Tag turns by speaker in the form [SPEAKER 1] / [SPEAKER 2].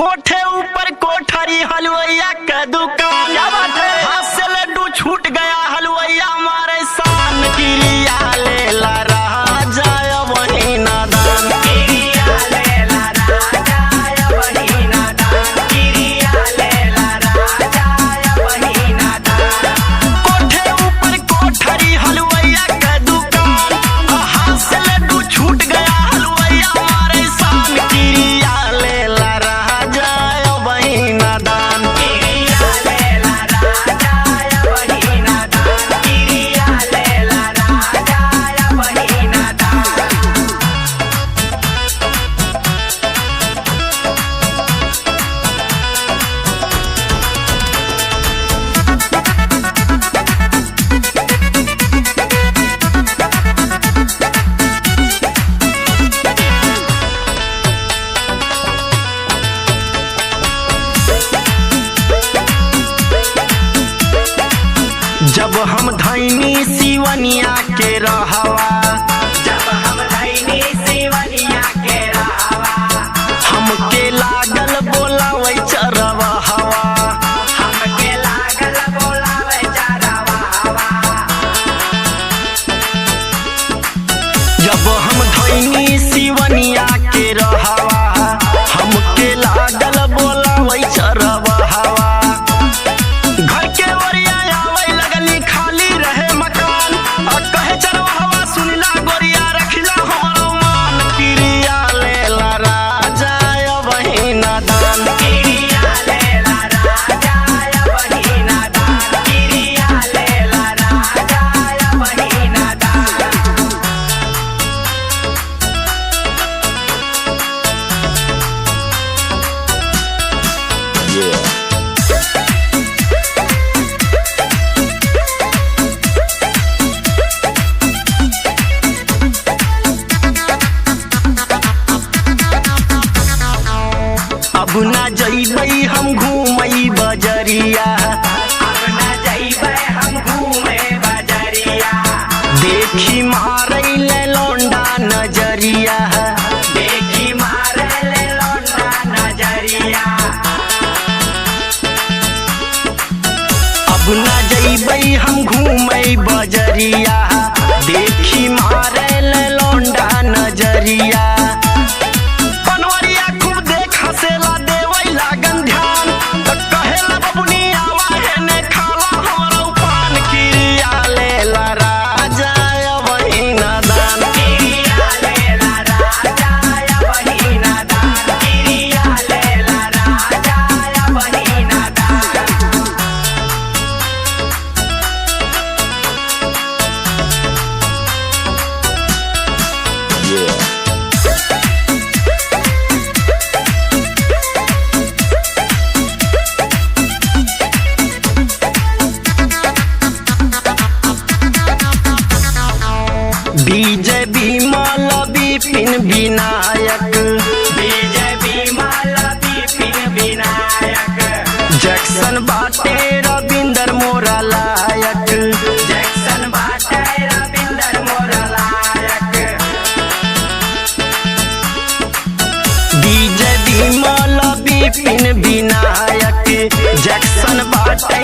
[SPEAKER 1] कोठे ऊपर कोठरी हलवैया का दुकान, हाथ से लड्डू छूट गया हलवैया मारे शान, किरिया लेला राजा वही नादान, किरिया लेला राजा वही नादान, किरिया लेला राजा वही नादान। कोठे ऊपर कोठरी हलवैया का दुकान, हाथ से लड्डू छूट गया हलवैया मारे शान, किरिया लेला राजा वही नादान, किरिया लेला राजा वही नादान, किरिया लेला राजा वही नादान। जब हम धैनी सिवनिया के रहवा, जब हम धैनी सिवनिया के रहवा, हमके लागल बोलावे चरवा हवा, हमके लागल बोलावे चरवा हवा। जब हम धैनी सिवनिया के रहवा, हमके लागल बोलावे चरवा हवा। घर के ओरिया आवे लगली खाली रहे मकान, और कहे चरवाहवा सुनिला गोरिया रखिला हमरो मान, किरिया लेला राजा वही नादान, किरिया लेला राजा वही नादान, किरिया लेला राजा वही नादान। अब ना जइबै हम घूमई बजरिया, अब ना जइबै हम घूमे बजरिया, देखी मारै ले लौंडा नजरिया, देखी मारै ले लौंडा नजरिया। अब ना जइबै हम घूमे बजरिया, देखी मारै ले लौंडा नजरिया। हसेला देवै लागन ध्यान, तो कहेला बबुनी आवा हेने खाला हमरो पान, किरिया लेला राजा वही नादान, किरिया लेला राजा वही नादान, किरिया लेला राजा वही नादान। विजय विमल विपिन विनायक, विजय विमल विपिन विनायक, जैक्सन बाटे रविंदर मोरा लायक, जैक्सन बाटे रविंदर मोरा लायक। विजय विमल विपिन विनायक, जैक्सन बाटे